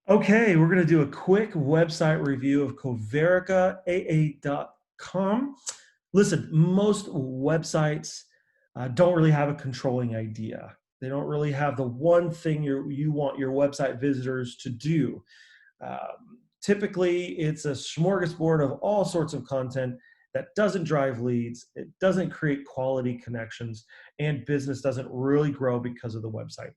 Okay, we're going to do a quick website review of Coverica.com. Listen, most websites don't really have a controlling idea. They don't really have the one thing you want your website visitors to do. Typically, it's a smorgasbord of all sorts of content that doesn't drive leads, it doesn't create quality connections, and business doesn't really grow because of the website.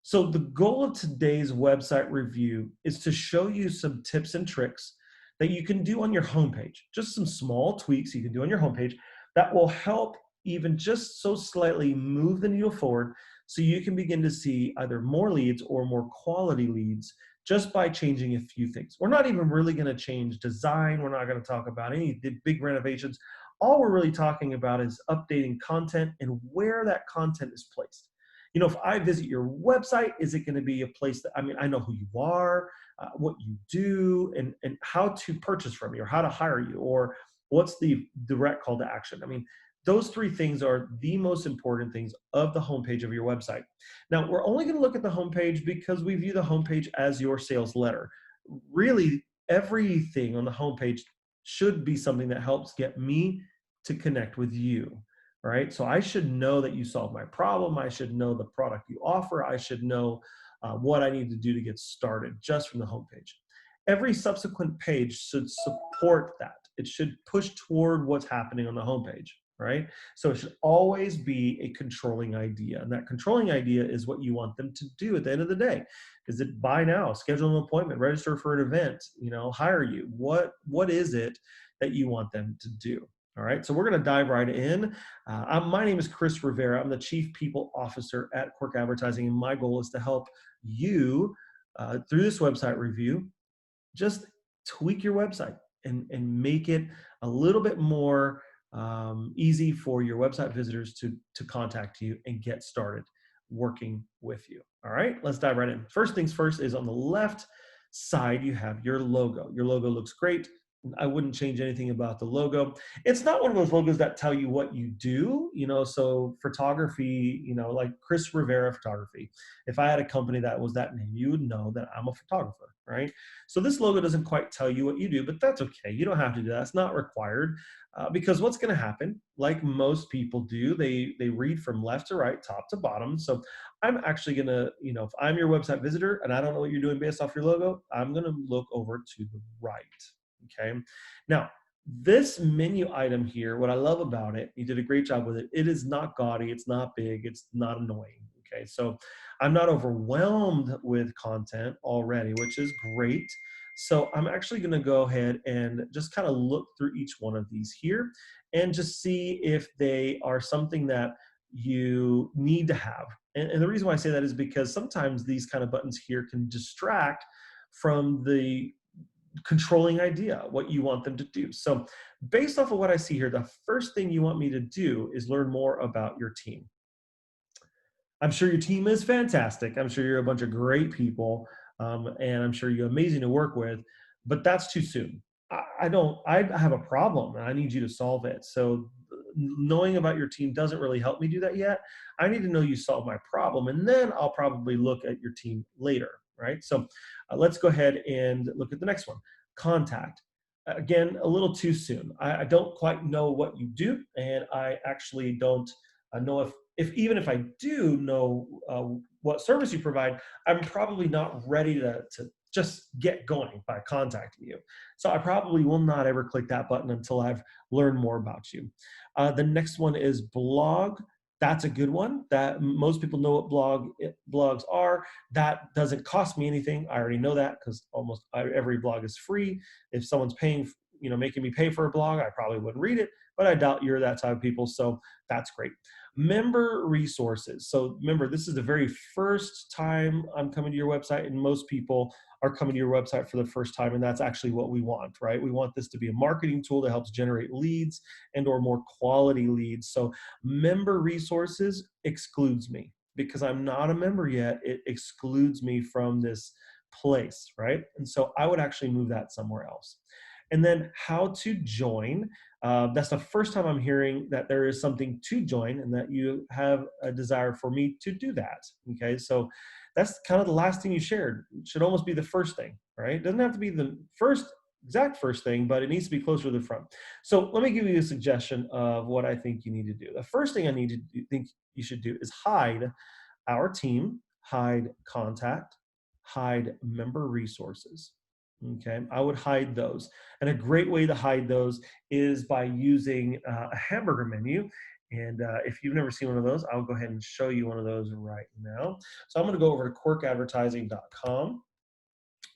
So, the goal of today's website review is to show you some tips and tricks that you can do on your homepage. Just some small tweaks you can do on your homepage that will help even just so slightly move the needle forward so you can begin to see either more leads or more quality leads just by changing a few things. We're not even really going to change design. We're not going to talk about any big renovations. All we're really talking about is updating content and where that content is placed. If I visit your website, is it going to be a place that, I know who you are, what you do, and how to purchase from you, or how to hire you, or what's the direct call to action? Those three things are the most important things of the homepage of your website. Now, we're only going to look at the homepage because we view the homepage as your sales letter. Really, everything on the homepage should be something that helps get me to connect with you. Right? So I should know that you solve my problem. I should know the product you offer. I should know what I need to do to get started just from the homepage. Every subsequent page should support that. It should push toward what's happening on the homepage, right? So it should always be a controlling idea. And that controlling idea is what you want them to do at the end of the day. Is it buy now, schedule an appointment, register for an event, hire you? What is it that you want them to do? All right, so we're going to dive right in. My name is Chris Rivera. I'm the Chief People Officer at Quirk Advertising, and my goal is to help you through this website review just tweak your website and make it a little bit more easy for your website visitors to contact you and get started working with you. All right, let's dive right in. First things first is on the left side, you have your logo. Your logo looks great. I wouldn't change anything about the logo. It's not one of those logos that tell you what you do, so photography, like Chris Rivera Photography. If I had a company that was that name, you would know that I'm a photographer, right? So this logo doesn't quite tell you what you do, but that's okay. You don't have to do that. It's not required because what's going to happen, like most people do, they read from left to right, top to bottom. So I'm actually going to, if I'm your website visitor and I don't know what you're doing based off your logo, I'm going to look over to the right. Okay. Now, this menu item here, what I love about it, you did a great job with it. It is not gaudy, it's not big, it's not annoying. Okay. So I'm not overwhelmed with content already, which is great. So I'm actually going to go ahead and just kind of look through each one of these here and just see if they are something that you need to have. And the reason why I say that is because sometimes these kind of buttons here can distract from the controlling idea, what you want them to do. So, based off of what I see here, the first thing you want me to do is learn more about your team. I'm sure your team is fantastic. I'm sure you're a bunch of great people, and I'm sure you're amazing to work with. But that's too soon. I don't. I have a problem, and I need you to solve it. So, knowing about your team doesn't really help me do that yet. I need to know you solve my problem, and then I'll probably look at your team later. Right. So, let's go ahead and look at the next one. Contact. Again, a little too soon. I don't quite know what you do, and I actually don't know if even if I do know what service you provide, I'm probably not ready to just get going by contacting you. So I probably will not ever click that button until I've learned more about you. The next one is blog. That's a good one. That most people know what blogs are. That doesn't cost me anything. I already know that because almost every blog is free. If someone's paying, making me pay for a blog, I probably wouldn't read it. But I doubt you're that type of people, so that's great. Member resources. So remember, this is the very first time I'm coming to your website, and most people are coming to your website for the first time, and that's actually what we want, right? We want this to be a marketing tool that helps generate leads and or more quality leads. So member resources excludes me because I'm not a member yet. It excludes me from this place, right? And so I would actually move that somewhere else. And then how to join. That's the first time I'm hearing that there is something to join and that you have a desire for me to do that. Okay, so That's kind of the last thing you shared. It should almost be the first thing, right? It doesn't have to be the exact first thing, but it needs to be closer to the front. So let me give you a suggestion of what I think you need to do. The first thing think you should do is hide our team, hide contact, hide member resources. Okay, I would hide those. And a great way to hide those is by using a hamburger menu. And if you've never seen one of those, I'll go ahead and show you one of those right now. So I'm going to go over to quirkadvertising.com.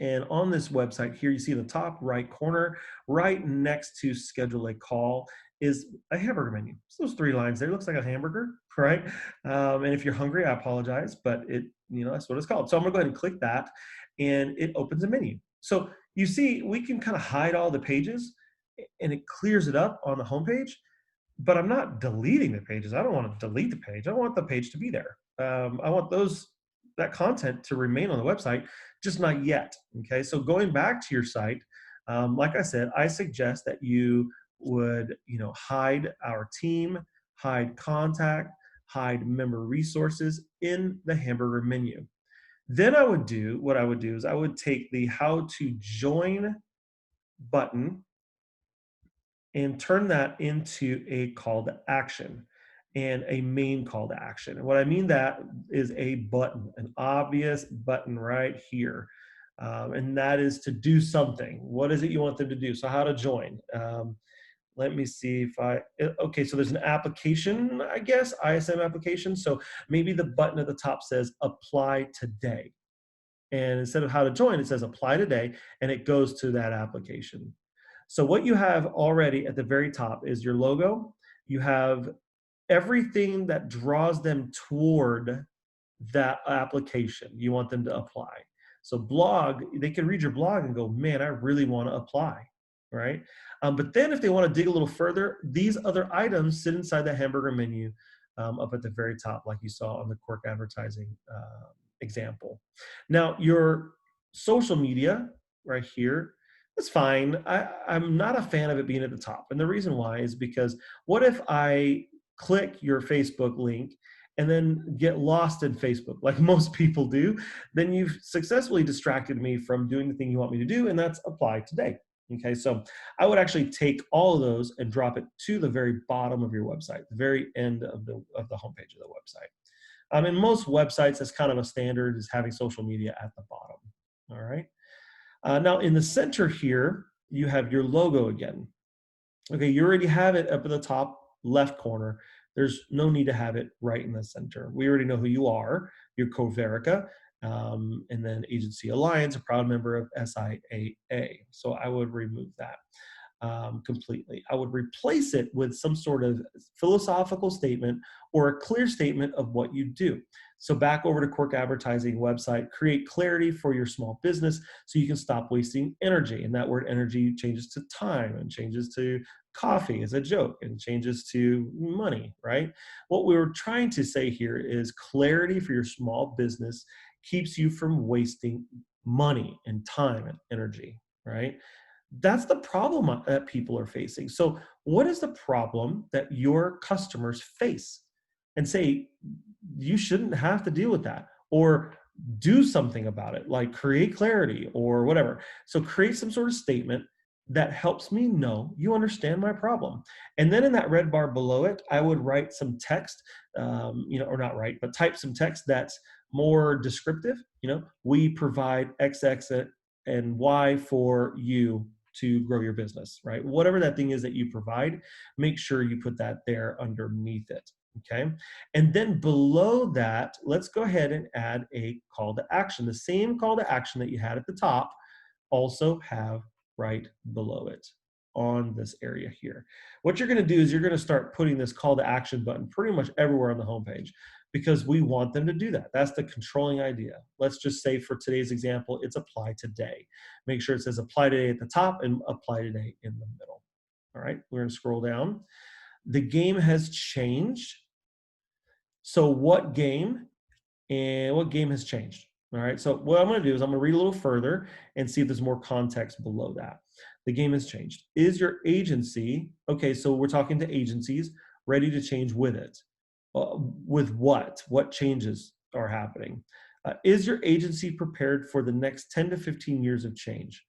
And on this website here, you see in the top right corner, right next to schedule a call, is a hamburger menu. So those three lines there, looks like a hamburger, right? And if you're hungry, I apologize, but that's what it's called. So I'm gonna go ahead and click that, and it opens a menu. So you see, we can kind of hide all the pages, and it clears it up on the homepage. But I'm not deleting the pages. I don't want to delete the page. I want the page to be there. I want that content to remain on the website, just not yet. Okay, so going back to your site, like I said, I suggest that you would, hide our team, hide contact, hide member resources in the hamburger menu. Then what I would do is I would take the how to join button and turn that into a call to action and a main call to action. And what I mean that is a button, an obvious button right here. And that is to do something. What is it you want them to do? So how to join. Let me see okay, so there's an application, I guess, ISM application. So maybe the button at the top says apply today. And instead of how to join, it says apply today, and it goes to that application. So what you have already at the very top is your logo. You have everything that draws them toward that application. You want them to apply. So blog, they can read your blog and go, man, I really want to apply, right? But then if they want to dig a little further, these other items sit inside the hamburger menu up at the very top, like you saw on the Quirk advertising example. Now, your social media right here, that's fine. I'm not a fan of it being at the top. And the reason why is because what if I click your Facebook link and then get lost in Facebook, like most people do? Then you've successfully distracted me from doing the thing you want me to do, and that's apply today. Okay, so I would actually take all of those and drop it to the very bottom of your website, the very end of the homepage of the website. In most websites, that's kind of a standard, is having social media at the bottom. All right. Now in the center here, you have your logo again. Okay, you already have it up at the top left corner. There's no need to have it right in the center. We already know who you are. You're Coverica, and then Agency Alliance, a proud member of SIAA. So I would remove that completely. I would replace it with some sort of philosophical statement or a clear statement of what you do. So back over to Quirk Advertising website, create clarity for your small business so you can stop wasting energy. And that word energy changes to time and changes to coffee as a joke and changes to money, right? What we were trying to say here is clarity for your small business keeps you from wasting money and time and energy, right? That's the problem that people are facing. So what is the problem that your customers face? And say, you shouldn't have to deal with that, or do something about it, like create clarity or whatever. So create some sort of statement that helps me know you understand my problem. And then in that red bar below it, I would write some text, or not write, but type some text that's more descriptive. We provide XX and Y for you to grow your business, right? Whatever that thing is that you provide, make sure you put that there underneath it. Okay. And then below that, let's go ahead and add a call to action. The same call to action that you had at the top, also have right below it on this area here. What you're going to do is you're going to start putting this call to action button pretty much everywhere on the homepage, because we want them to do that. That's the controlling idea. Let's just say for today's example, it's apply today. Make sure it says apply today at the top and apply today in the middle. All right, we're going to scroll down. The game has changed. So what game has changed? All right, so what I'm going to do is I'm going to read a little further and see if there's more context below that. The game has changed. Is your agency, okay, so we're talking to agencies, ready to change with it? With what? What changes are happening? Is your agency prepared for the next 10 to 15 years of change?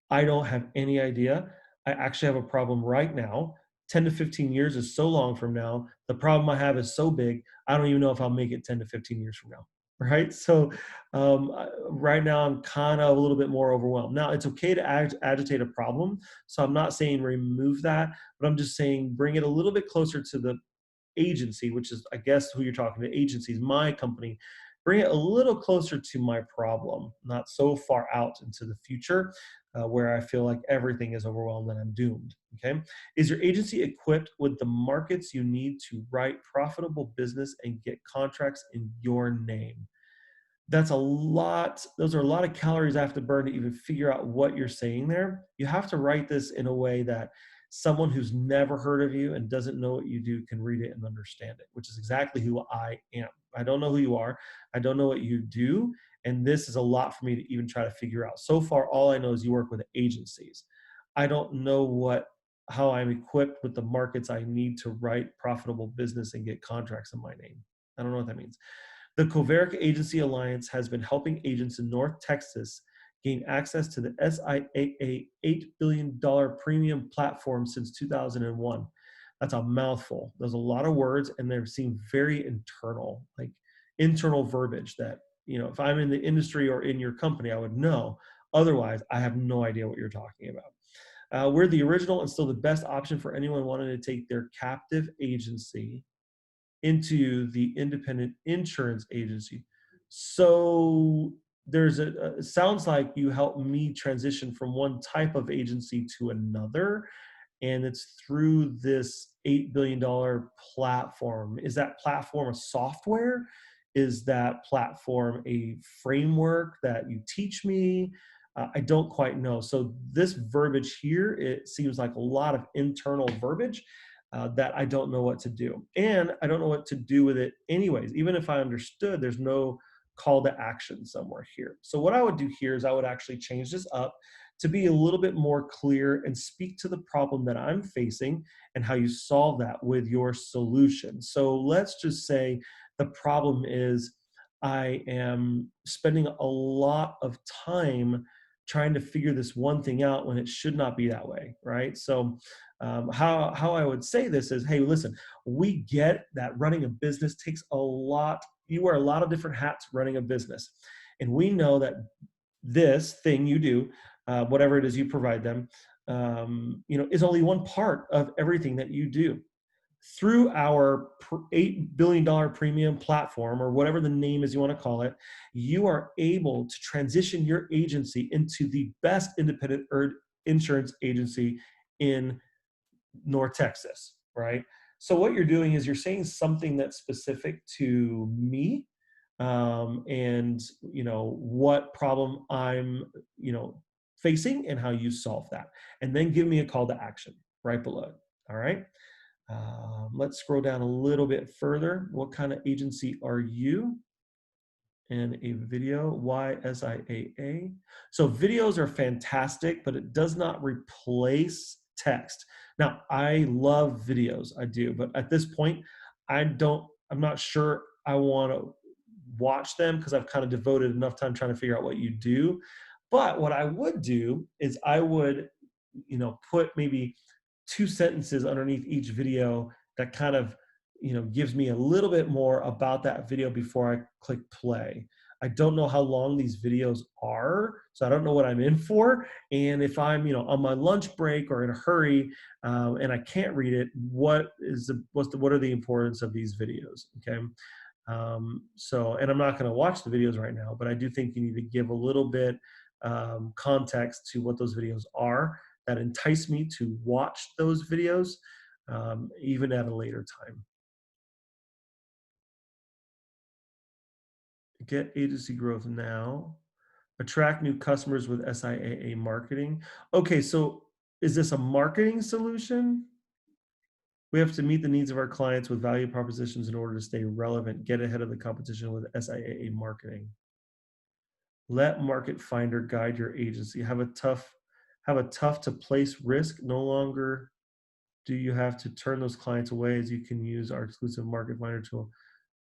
I don't have any idea. I actually have a problem right now. 10 to 15 years is so long from now. The problem I have is so big, I don't even know if I'll make it 10 to 15 years from now. Right. So, right now, I'm kind of a little bit more overwhelmed. Now, it's okay to agitate a problem. So, I'm not saying remove that, but I'm just saying bring it a little bit closer to the agency, which is, I guess, who you're talking to, agencies, my company, bring it a little closer to my problem, not so far out into the future where I feel like everything is overwhelmed and I'm doomed. Okay. Is your agency equipped with the markets you need to write profitable business and get contracts in your name? That's a lot. Those are a lot of calories I have to burn to even figure out what you're saying there. You have to write this in a way that someone who's never heard of you and doesn't know what you do can read it and understand it, which is exactly who I am. I don't know who you are. I don't know what you do. And this is a lot for me to even try to figure out. So far, all I know is you work with agencies. I don't know how I'm equipped with the markets I need to write profitable business and get contracts in my name. I don't know what that means. The Coverica Agency Alliance has been helping agents in North Texas gain access to the SIAA $8 billion premium platform since 2001. That's a mouthful. There's a lot of words, and they seem very internal, like internal verbiage that, if I'm in the industry or in your company, I would know. Otherwise, I have no idea what you're talking about. We're the original and still the best option for anyone wanting to take their captive agency into the independent insurance agency. So it sounds like you help me transition from one type of agency to another, and it's through this $8 billion platform. Is that platform a software? Is that platform a framework that you teach me? I don't quite know. So this verbiage here, it seems like a lot of internal verbiage that I don't know what to do. And I don't know what to do with it anyways. Even if I understood, there's no call to action somewhere here. So what I would do here is I would actually change this up to be a little bit more clear and speak to the problem that I'm facing and how you solve that with your solution. So let's just say the problem is I am spending a lot of time trying to figure this one thing out when it should not be that way, right? So how I would say this is, hey, listen, we get that running a business takes a lot. You wear a lot of different hats running a business, and we know that this thing you do, whatever it is you provide them, is only one part of everything that you do. Through our $8 billion premium platform, or whatever the name is you want to call it, you are able to transition your agency into the best independent insurance agency in North Texas, right? So what you're doing is you're saying something that's specific to me, and what problem I'm facing and how you solve that, and then give me a call to action right below it. All right. Let's scroll down a little bit further. What kind of agency are you? And a video, YSIAA. So videos are fantastic, but it does not replace text. Now, I love videos, I do, but at this point, I'm not sure I want to watch them because I've kind of devoted enough time trying to figure out what you do. But what I would do is I would, put maybe two sentences underneath each video that kind of gives me a little bit more about that video before I click play. I don't know how long these videos are, so I don't know what I'm in for. And if I'm on my lunch break or in a hurry, and I can't read it, what are the importance of these videos? Okay. And I'm not going to watch the videos right now, but I do think you need to give a little bit context to what those videos are that entice me to watch those videos, even at a later time. Get agency growth now. Attract new customers with SIAA marketing. Okay, so is this a marketing solution? We have to meet the needs of our clients with value propositions in order to stay relevant, get ahead of the competition with SIAA marketing. Let Market Finder guide your agency. Have a tough to place risk. No longer do you have to turn those clients away, as you can use our exclusive Market Finder tool.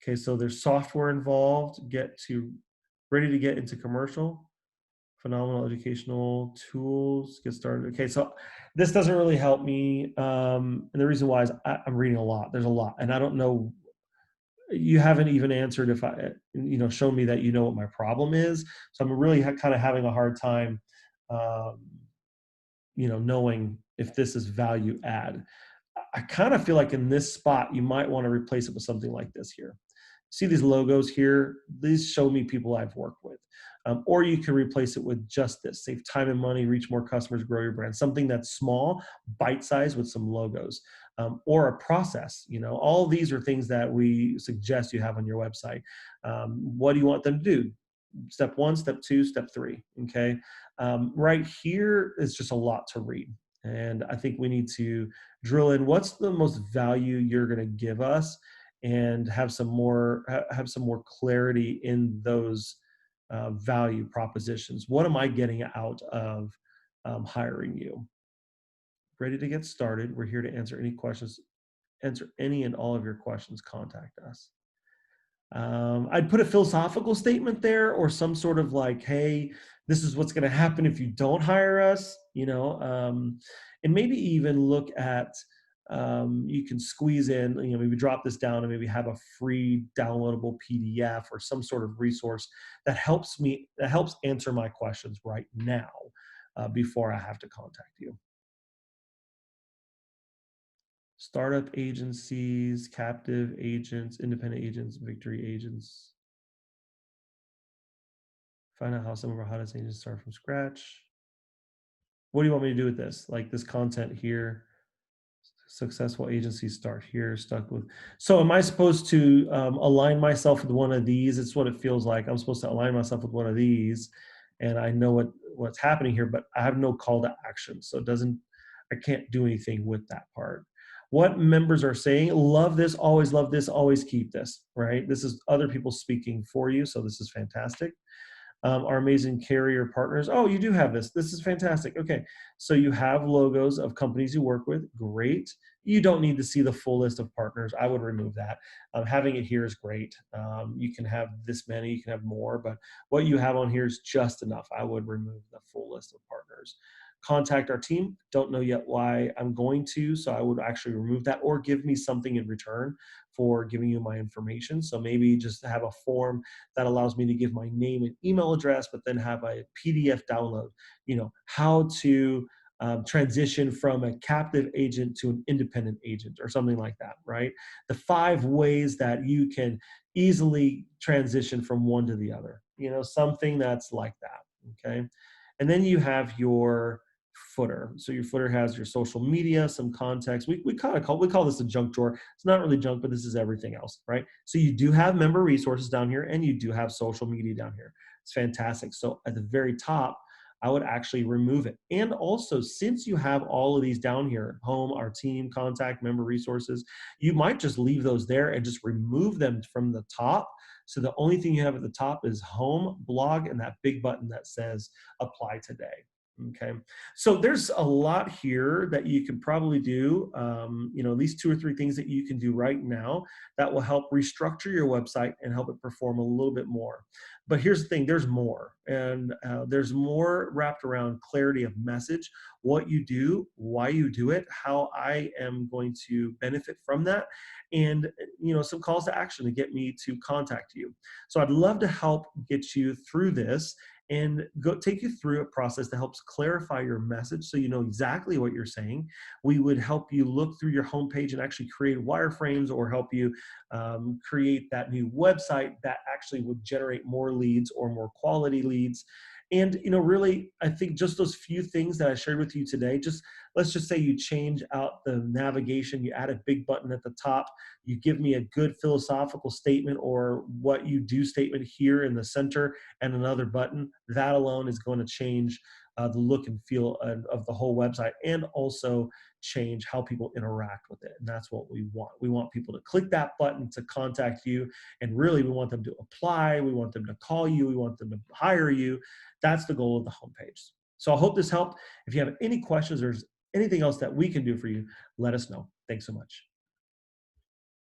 Okay, so there's software involved. Get to Ready to get into commercial? Phenomenal educational tools, get started. Okay, so this doesn't really help me. And the reason why is I'm reading a lot. There's a lot, and I don't know. You haven't even answered if shown me that you know what my problem is. So I'm really kind of having a hard time, um, knowing if this is value add. I kind of feel like in this spot, you might want to replace it with something like this here. See these logos here? These show me people I've worked with. Or you can replace it with just this: save time and money, reach more customers, grow your brand. Something that's small, bite-sized with some logos. Or a process. All these are things that we suggest you have on your website. What do you want them to do? Step one, step two, step three. Okay. Right here is just a lot to read. And I think we need to drill in what's the most value you're going to give us, and have some more clarity in those value propositions. What am I getting out of hiring you? Ready to get started. We're here to answer any questions, answer any and all of your questions. Contact us. I'd put a philosophical statement there, or some sort of like, hey, this is what's going to happen if you don't hire us, and maybe even look at, you can squeeze in, maybe drop this down and maybe have a free downloadable PDF or some sort of resource that helps answer my questions right now, before I have to contact you. Startup agencies, captive agents, independent agents, victory agents. Find out how some of our hottest agents start from scratch. What do you want me to do with this? Like this content here, successful agencies start here, stuck with. So am I supposed to align myself with one of these? It's what it feels like. I'm supposed to align myself with one of these, and I know what's happening here, but I have no call to action. So I can't do anything with that part. What members are saying: love this, always keep this, right? This is other people speaking for you. So this is fantastic. Our amazing carrier partners. Oh, you do have this. This is fantastic. Okay, so you have logos of companies you work with. Great. You don't need to see the full list of partners. I would remove that. Having it here is great. You can have this many, you can have more, but what you have on here is just enough. I would remove the full list of partners. Contact our team. Don't know yet why I'm going to, so I would actually remove that, or give me something in return for giving you my information. So maybe just have a form that allows me to give my name and email address, but then have a PDF download, how to transition from a captive agent to an independent agent, or something like that, right? The 5 ways that you can easily transition from one to the other, something that's like that. Okay. And then you have your footer. So your footer has your social media, some context. We call this a junk drawer. It's not really junk, but this is everything else, right? So you do have member resources down here, and you do have social media down here. It's fantastic. So at the very top, I would actually remove it. And also, since you have all of these down here: home, our team, contact, member resources, you might just leave those there and just remove them from the top. So the only thing you have at the top is home, blog, and that big button that says apply today. Okay. So there's a lot here that you can probably do. At least 2 or 3 things that you can do right now that will help restructure your website and help it perform a little bit more. But here's the thing: there's more, and there's more wrapped around clarity of message, what you do, why you do it, how I am going to benefit from that, and some calls to action to get me to contact you. So I'd love to help get you through this and take you through a process that helps clarify your message so you know exactly what you're saying. We would help you look through your homepage and actually create wireframes, or help you create that new website that actually would generate more leads or more quality leads. And really, I think just those few things that I shared with you today, just let's just say you change out the navigation, you add a big button at the top, you give me a good philosophical statement or what you do statement here in the center, and another button. That alone is going to change the look and feel of the whole website, and also change how people interact with it. And that's what we want. We want people to click that button to contact you. And really, we want them to apply. We want them to call you. We want them to hire you. That's the goal of the homepage. So I hope this helped. If you have any questions or anything else that we can do for you, let us know. Thanks so much.